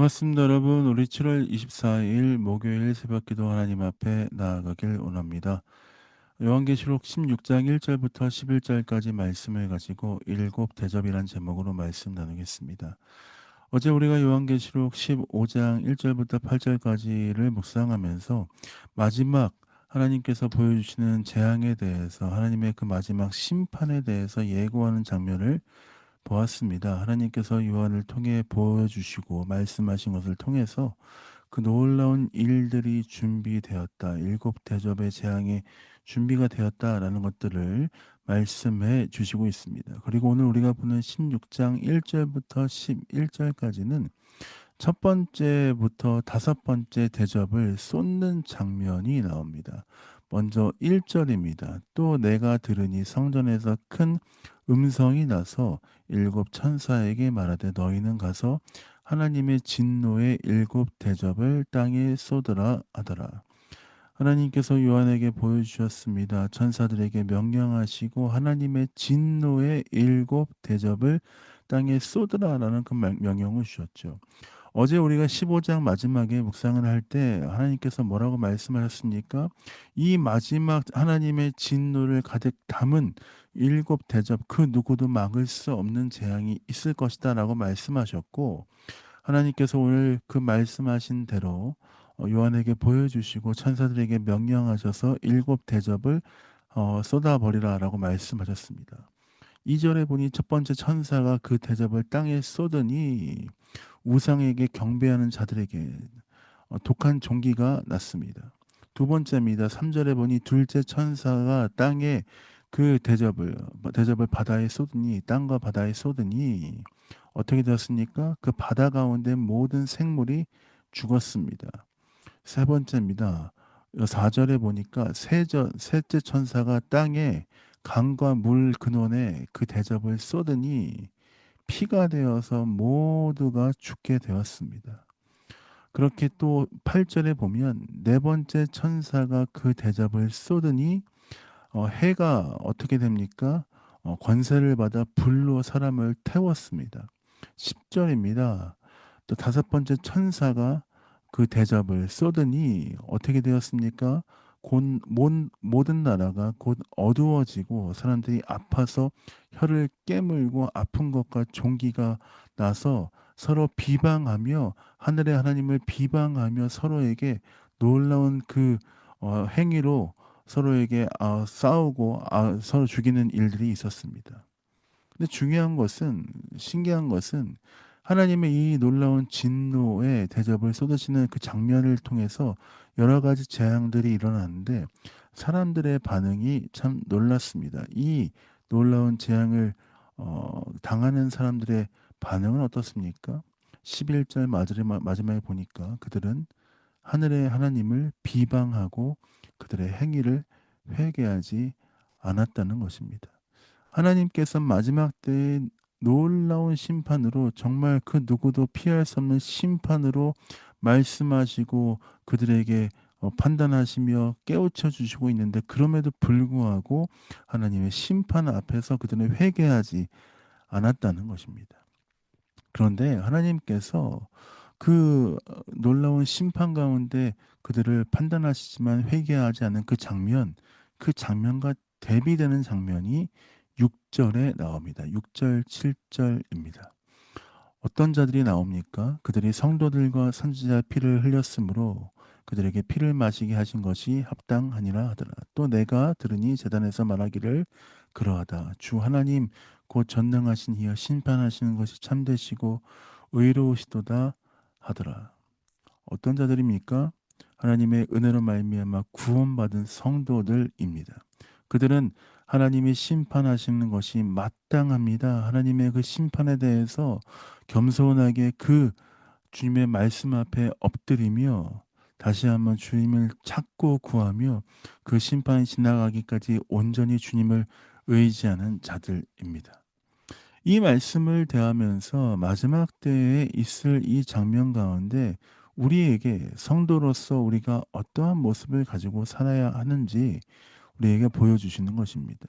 반갑습니다, 여러분. 우리 7월 24일 목요일 새벽기도 하나님 앞에 나아가길 원합니다. 요한계시록 16장 1절부터 11절까지 말씀을 가지고 일곱 대접이란 제목으로 말씀 나누겠습니다. 어제 우리가 요한계시록 15장 1절부터 8절까지를 묵상하면서 마지막 하나님께서 보여주시는 재앙에 대해서, 하나님의 그 마지막 심판에 대해서 예고하는 장면을 보았습니다. 하나님께서 요한을 통해 보여주시고 말씀하신 것을 통해서 그 놀라운 일들이 준비되었다, 일곱 대접의 재앙의 준비가 되었다라는 것들을 말씀해 주시고 있습니다. 그리고 오늘 우리가 보는 16장 1절부터 11절까지는 첫 번째부터 다섯 번째 대접을 쏟는 장면이 나옵니다. 먼저 1절입니다. 또 내가 들으니 성전에서 큰 음성이 나서 일곱 천사에게 말하되 너희는 가서 하나님의 진노의 일곱 대접을 땅에 쏟으라 하더라. 하나님께서 요한에게 보여주셨습니다. 천사들에게 명령하시고 하나님의 진노의 일곱 대접을 땅에 쏟으라라는 그 명령을 주셨죠. 어제 우리가 15장 마지막에 묵상을 할 때 하나님께서 뭐라고 말씀하셨습니까? 이 마지막 하나님의 진노를 가득 담은 일곱 대접, 그 누구도 막을 수 없는 재앙이 있을 것이다라고 말씀하셨고, 하나님께서 오늘 그 말씀하신 대로 요한에게 보여주시고 천사들에게 명령하셔서 일곱 대접을 쏟아버리라라고 말씀하셨습니다. 2절에 보니 첫 번째 천사가 그 대접을 땅에 쏟으니 우상에게 경배하는 자들에게 독한 종기가 났습니다. 두 번째입니다. 3절에 보니 둘째 천사가 땅에 그 대접을 바다에 쏟으니, 땅과 바다에 쏟으니 어떻게 되었습니까? 그 바다 가운데 모든 생물이 죽었습니다. 세 번째입니다. 4절에 보니까 셋째 천사가 땅에 강과 물 근원에 그 대접을 쏟으니 피가 되어서 모두가 죽게 되었습니다. 그렇게 또 8절에 보면 네 번째 천사가 그 대접을 쏟으니 해가 어떻게 됩니까? 권세를 받아 불로 사람을 태웠습니다. 10절입니다. 또 다섯 번째 천사가 그 대접을 쏟으니 어떻게 되었습니까? 곧 모든 나라가 곧 어두워지고 사람들이 아파서 혀를 깨물고 아픈 것과 종기가 나서 서로 비방하며 하늘의 하나님을 비방하며 서로에게 놀라운 그 행위로 서로에게 싸우고 서로 죽이는 일들이 있었습니다. 근데 중요한 것은, 신기한 것은 하나님의 이 놀라운 진노의 대접을 쏟으시는 그 장면을 통해서 여러 가지 재앙들이 일어나는데 사람들의 반응이 참 놀랐습니다. 이 놀라운 재앙을 당하는 사람들의 반응은 어떻습니까? 11절 마지막에 보니까 그들은 하늘의 하나님을 비방하고 그들의 행위를 회개하지 않았다는 것입니다. 하나님께서 마지막 때에 놀라운 심판으로, 정말 그 누구도 피할 수 없는 심판으로 말씀하시고 그들에게 판단하시며 깨우쳐 주시고 있는데, 그럼에도 불구하고 하나님의 심판 앞에서 그들은 회개하지 않았다는 것입니다. 그런데 하나님께서 그 놀라운 심판 가운데 그들을 판단하시지만 회개하지 않은 그 장면, 그 장면과 대비되는 장면이 6절에 나옵니다. 6절, 7절입니다. 어떤 자들이 나옵니까? 그들이 성도들과 선지자의 피를 흘렸으므로 그들에게 피를 마시게 하신 것이 합당하니라 하더라. 또 내가 들으니 제단에서 말하기를 그러하다. 주 하나님 곧 전능하신 이여 심판하시는 것이 참되시고 의로우시도다 하더라. 어떤 자들입니까? 하나님의 은혜로 말미암아 구원받은 성도들입니다. 그들은 하나님이 심판하시는 것이 마땅합니다. 하나님의 그 심판에 대해서 겸손하게 그 주님의 말씀 앞에 엎드리며 다시 한번 주님을 찾고 구하며 그 심판이 지나가기까지 온전히 주님을 의지하는 자들입니다. 이 말씀을 대하면서 마지막 때에 있을 이 장면 가운데 우리에게 성도로서 우리가 어떠한 모습을 가지고 살아야 하는지 우리에게 보여주시는 것입니다.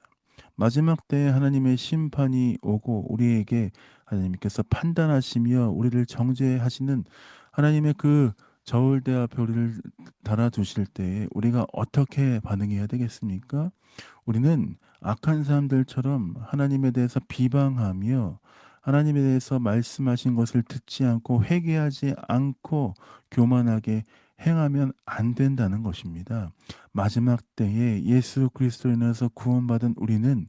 마지막 때에 하나님의 심판이 오고 우리에게 하나님께서 판단하시며 우리를 정죄하시는 하나님의 그 저울대 앞에 우리를 달아두실 때 우리가 어떻게 반응해야 되겠습니까? 우리는 악한 사람들처럼 하나님에 대해서 비방하며 하나님에 대해서 말씀하신 것을 듣지 않고 회개하지 않고 교만하게 행하면 안 된다는 것입니다. 마지막 때에 예수 그리스도로 인해서 구원받은 우리는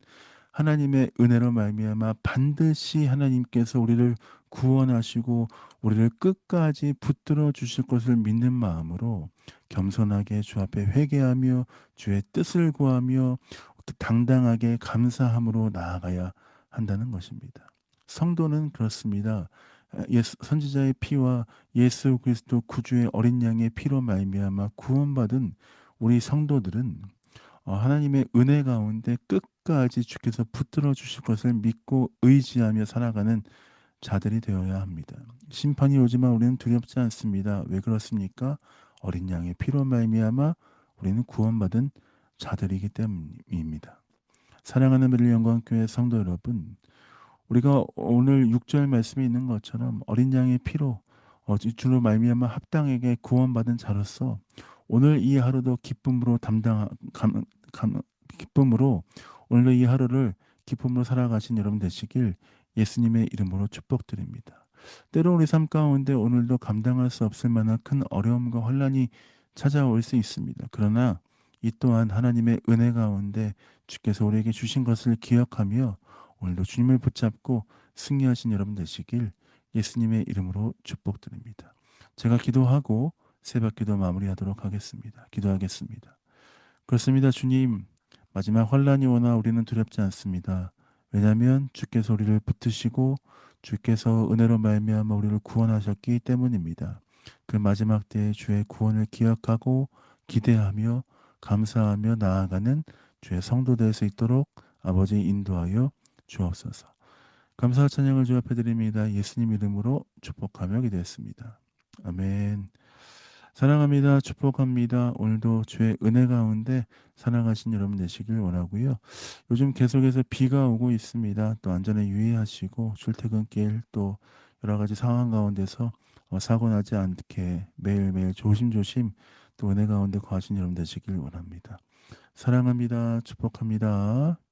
하나님의 은혜로 말미암아 반드시 하나님께서 우리를 구원하시고 우리를 끝까지 붙들어 주실 것을 믿는 마음으로 겸손하게 주 앞에 회개하며 주의 뜻을 구하며 당당하게 감사함으로 나아가야 한다는 것입니다. 성도는 그렇습니다. 예수 선지자의 피와 예수 그리스도 구주의 어린 양의 피로 말미암아 구원받은 우리 성도들은 하나님의 은혜 가운데 끝까지 주께서 붙들어 주실 것을 믿고 의지하며 살아가는 자들이 되어야 합니다. 심판이 오지만 우리는 두렵지 않습니다. 왜 그렇습니까? 어린 양의 피로 말미암아 우리는 구원받은 자들이기 때문입니다. 사랑하는 베들레 영광교회 성도 여러분, 우리가 오늘 6절 말씀에 있는 것처럼 어린 양의 피로 주로 말미암아 합당하게 구원받은 자로서 오늘 이 하루도 기쁨으로 기쁨으로 오늘도 이 하루를 기쁨으로 살아가신 여러분 되시길 예수님의 이름으로 축복드립니다. 때로 우리 삶 가운데 오늘도 감당할 수 없을 만한 큰 어려움과 혼란이 찾아올 수 있습니다. 그러나 이 또한 하나님의 은혜 가운데 주께서 우리에게 주신 것을 기억하며 오늘도 주님을 붙잡고 승리하신 여러분 되시길 예수님의 이름으로 축복드립니다. 제가 기도하고 새벽기도 마무리하도록 하겠습니다. 기도하겠습니다. 그렇습니다. 주님, 마지막 환란이 오나 우리는 두렵지 않습니다. 왜냐하면 주께서 우리를 붙드시고 주께서 은혜로 말미암아 우리를 구원하셨기 때문입니다. 그 마지막 때에 주의 구원을 기억하고 기대하며 감사하며 나아가는 주의 성도 될 수 있도록 아버지 인도하여 주옵소서. 감사와 찬양을 주 앞에 드립니다. 예수님 이름으로 축복하며 기도했습니다. 아멘. 사랑합니다. 축복합니다. 오늘도 주의 은혜 가운데 살아가신 여러분 되시길 원하고요. 요즘 계속해서 비가 오고 있습니다. 또 안전에 유의하시고 출퇴근길 또 여러 가지 상황 가운데서 사고 나지 않게 매일매일 조심조심 또 은혜 가운데 거하신 여러분 되시길 원합니다. 사랑합니다. 축복합니다.